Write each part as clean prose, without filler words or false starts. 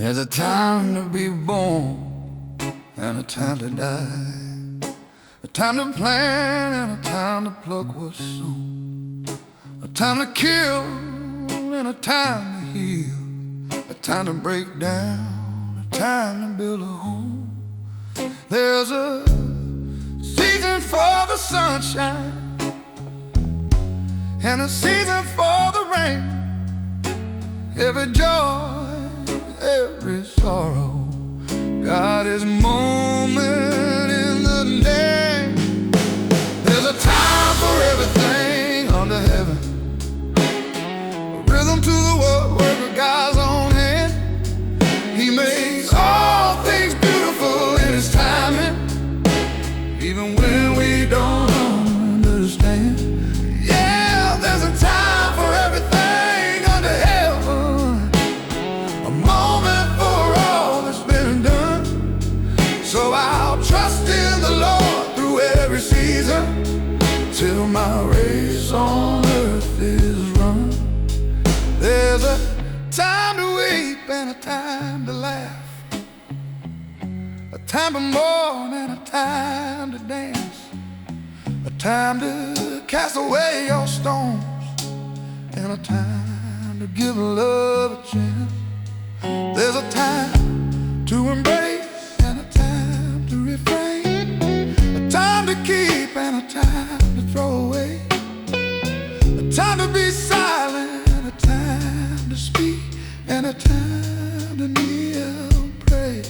There's a time to be born and a time to die, a time to plant and a time to pluck what's sown, a time to kill and a time to heal, a time to break down, a time to build a home. There's a season for the sunshine and a season for the rain. Every joy, every sorrow, got His moment in the name. There's a time for everything under heaven, a rhythm to the work of God's own hand. He makes all things beautiful in His timing, even when we don't understand. Yeah, there's a time for everything under heaven, a moment for all that's been done. So I'll trust in the Lord through every season, till my race on earth is run. There's a time to weep and a time to laugh, a time to mourn and a time to dance, a time to cast away your stones and a time to give love a chance. There's a time to embrace and a time to refrain, a time to keep and a time to throw away, a time to be silent and a time to speak and a time to kneel and pray.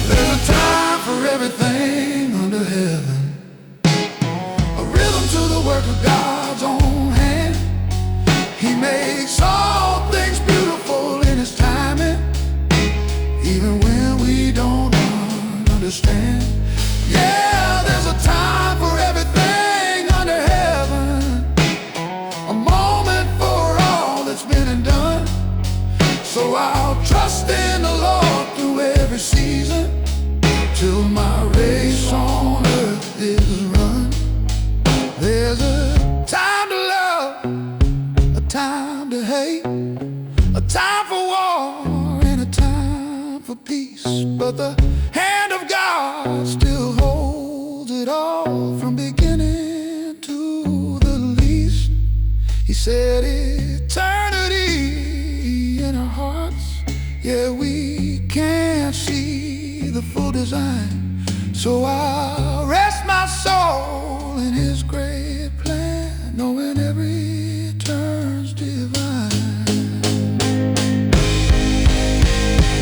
There's a time for everything under heaven, a rhythm to the work of God's own hand. He makes all things beautiful in His timing, even when we don't understand. Yeah, there's a time for everything under heaven, a moment for all that's been and done. So I'll trust in the Lord through every season, till my race on earth is run. There's a time to love, a time to hate, a time for war and a time for peace. But the hand of God still holds it all, from beginning to the least. He said eternity in our hearts, yeah, we can't see the full design. So I'll rest my soul in His great plan, knowing every turn's divine.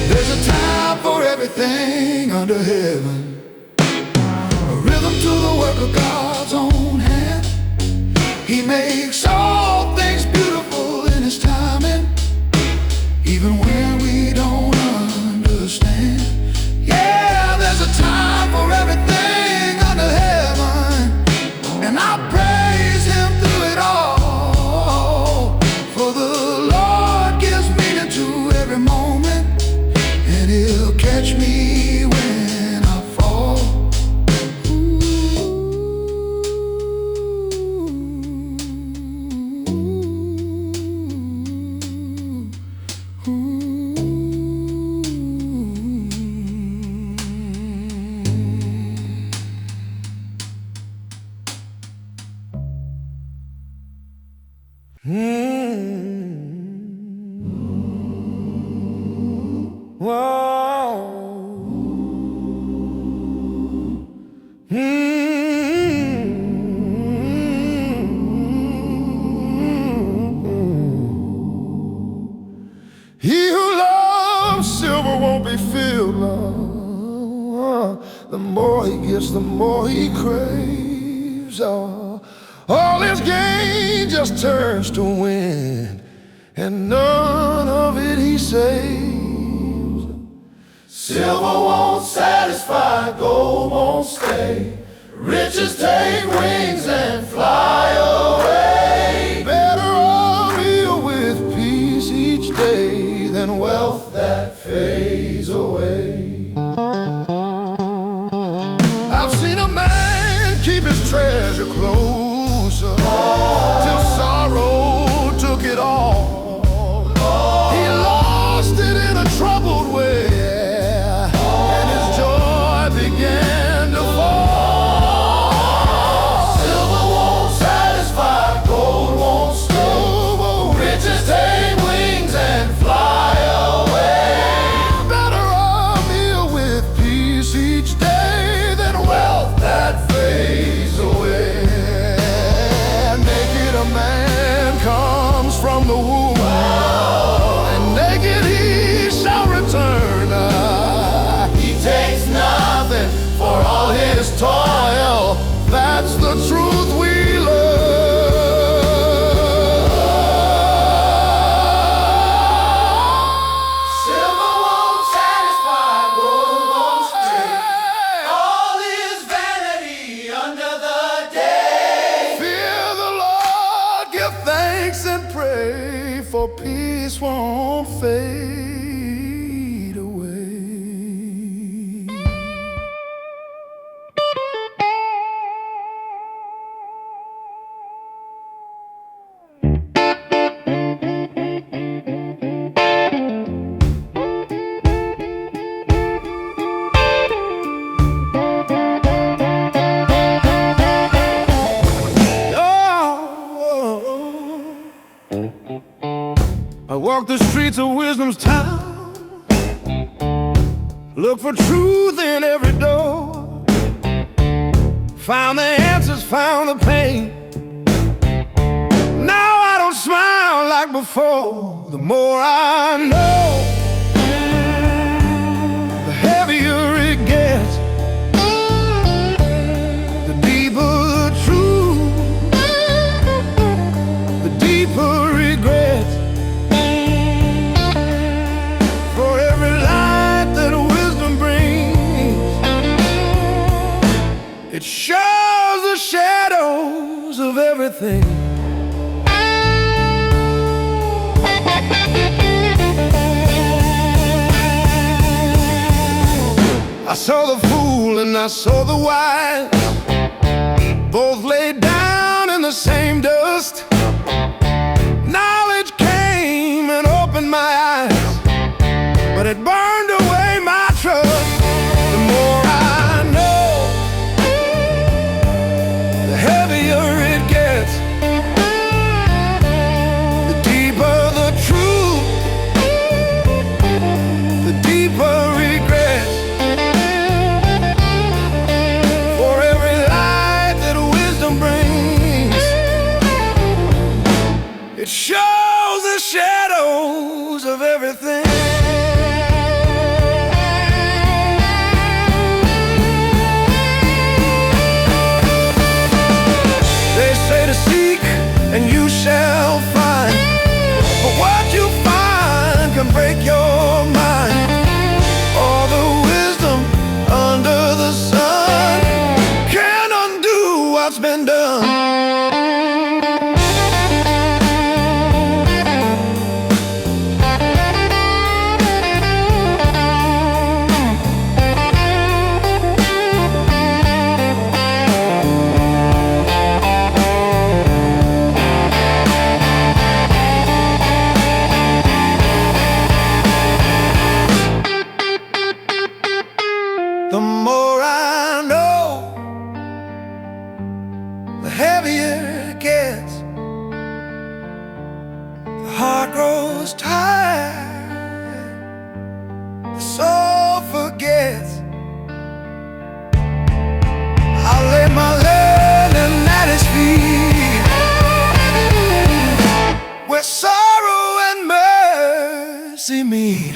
There's a time for everything under heaven, a rhythm to the work of God's own hand. He makes all things beautiful in His timing, even when we don't understand. Yeah, there's a time for everything under heaven, and I praise Him through it all. For the Lord gives meaning to every moment, and He'll catch me when I fall. He who loves silver won't be filled, Lord. The more he gets, the more he craves. All his gain just turns to wind, and none of it he saves. Silver won't satisfy, gold won't stay. Riches take wings and fly away. Better a meal with peace each day than wealth that fades away. I've seen a man keep his treasure closer till sorrow took it all. peace won't fade away. I walk the streets of wisdom's town, look for truth in every door, found the answers, found the pain. Now I don't smile like before. The more I know, the heavier it gets, the deeper the truth, the deeper regrets. It shows the shadows of everything. I saw the fool and I saw the wise, both laid down in the same dust. Knowledge came and opened my eyes, but it burned away my trust. The more I know, the heavier it gets, the deeper the truth, the deeper regrets. For every light that wisdom brings, it shows the shadows of everything. And you shall find, but what you find can break your mind. All the wisdom under the sun can undo what's been done. The more I know, the heavier it gets. The heart grows tired, the soul forgets. I lay my learning at His feet, where sorrow and mercy meet.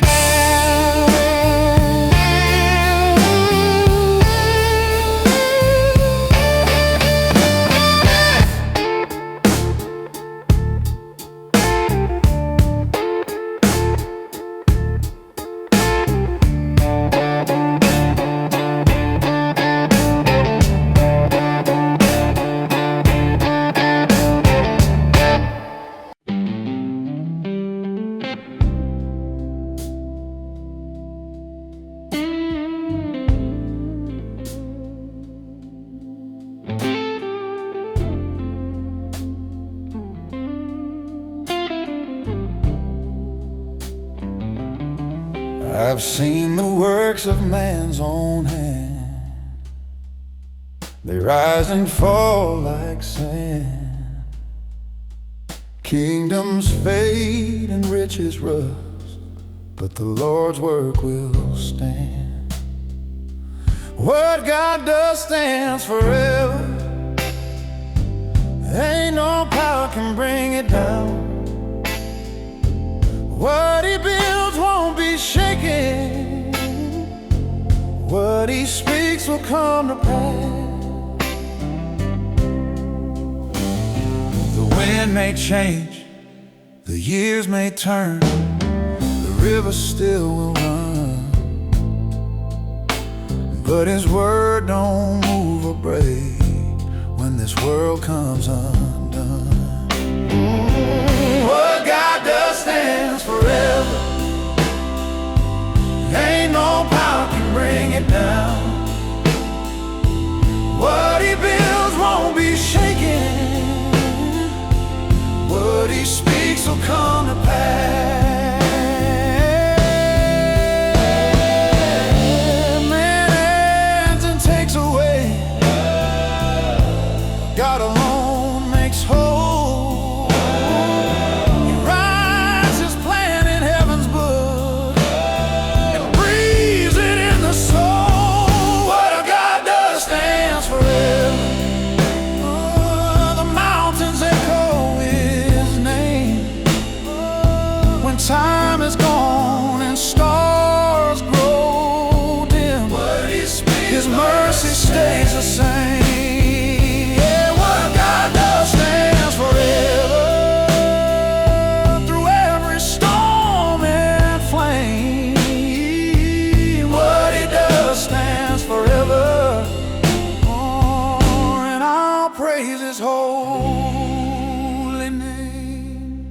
I've seen the works of man's own hand. They rise and fall like sand. Kingdoms fade and riches rust, but the Lord's work will stand. What God does stands forever. Ain't no power can bring it down. What He builds won't be shaken. What He speaks will come to pass. The wind may change, the years may turn, the river still will run, but His word don't move or break when this world comes undone. What God does stand speaks will come to pass. Man adds and takes away, God alone makes whole. He writes His plan in heaven's book and breathes it in the soul. What a God does stands forever. The mountains echo His name. When time is gone and stars grow dim, His mercy stays the same. Praise His holy name.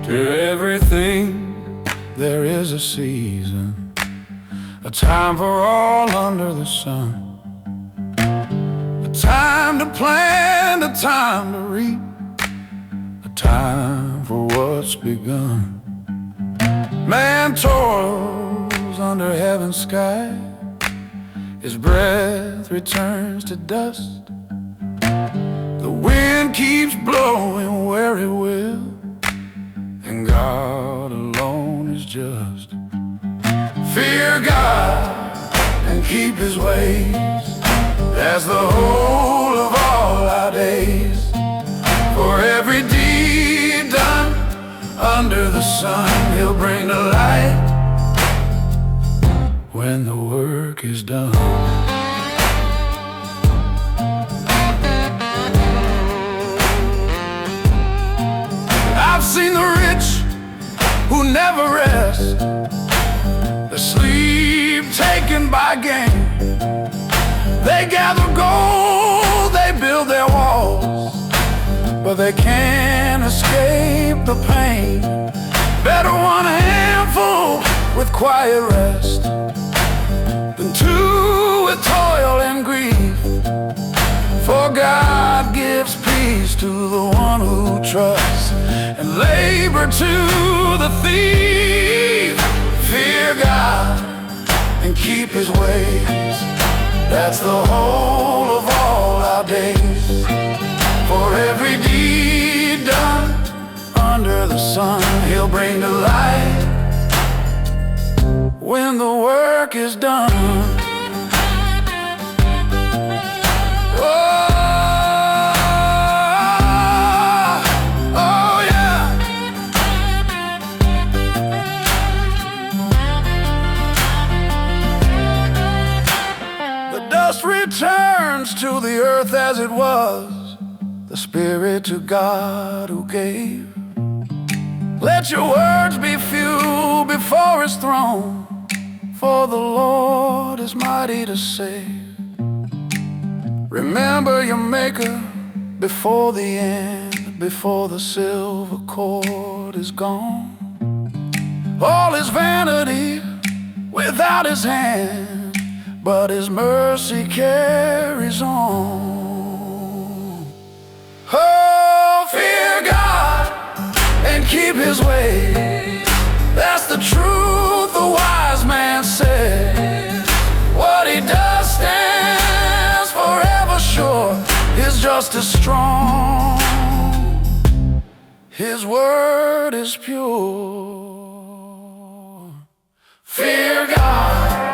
To everything there is a season, a time for all under the sun, a time to plant, a time to reap, a time for what's begun. Man toils under heaven's sky, his breath returns to dust. The wind keeps blowing where it will, and God alone is just. Fear God and keep His ways, that's the whole of all our days. For every deed done under the sun, He'll bring to light when the work is done. I've seen the rich who never rest, the sleep taken by gain. They gather gold, they build their walls, but they can't escape the pain. Better one handful with quiet rest than two with toil and grief. For God gives peace to the one who trusts, and labor to the thief. Fear God and keep His ways, that's the whole of all our days. For every deed done under the sun, He'll bring to light when the work is done. Returns to the earth as it was, the spirit to God who gave. Let your words be few before His throne, for the Lord is mighty to save. Remember your Maker before the end, before the silver cord is gone. All is vanity without His hand, but His mercy carries on. Oh, fear God and keep His ways, that's the truth the wise man says. What He does stands forever sure, His justice strong, His word is pure. Fear God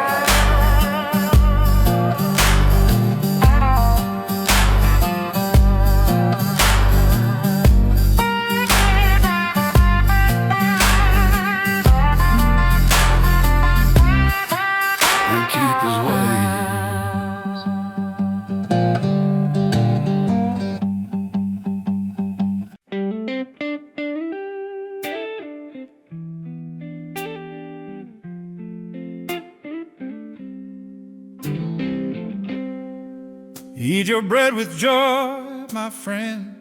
Eat your bread with joy, my friend.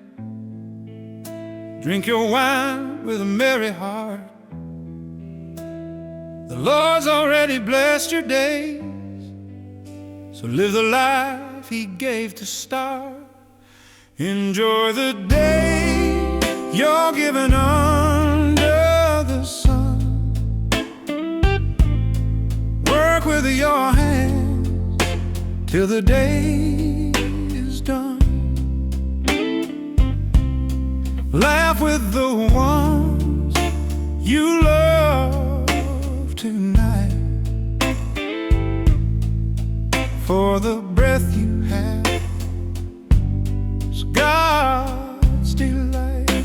Drink your wine with a merry heart. The Lord's already blessed your days, so live the life He gave to start. Enjoy the day you're given under the sun. Work with your hands till the day is done. Laugh with the ones you love tonight, for the breath you have is God's delight.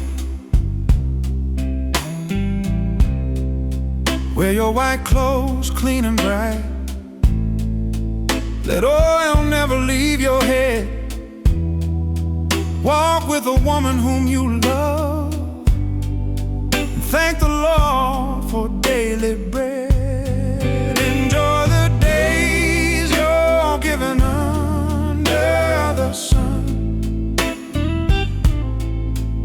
Wear your white clothes clean and bright. Let oil never leave your head. Walk with a woman whom you love, and thank the Lord for daily bread. Enjoy the days you're given under the sun.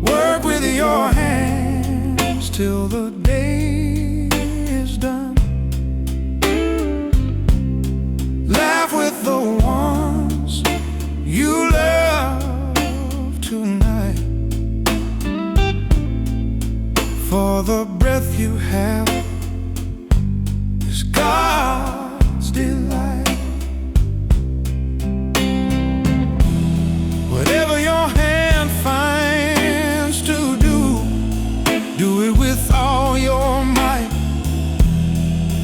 Work with your hands till the day is done. Laugh with the ones you love tonight, for the breath you have is God's delight. Whatever your hand finds to do, do it with all your might,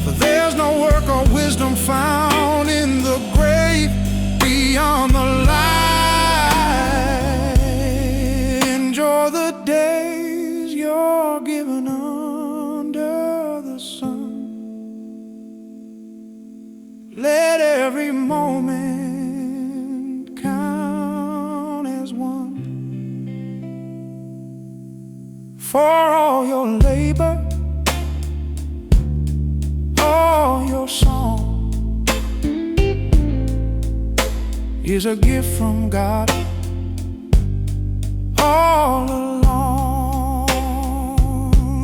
for there's no work or wisdom found in the grave beyond the light. Enjoy the days you're given under the sun. Let every moment count as one. For all your labor, all your song is a gift from God all along.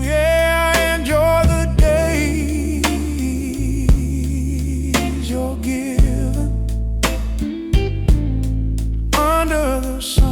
Yeah, enjoy the days you're given under the sun.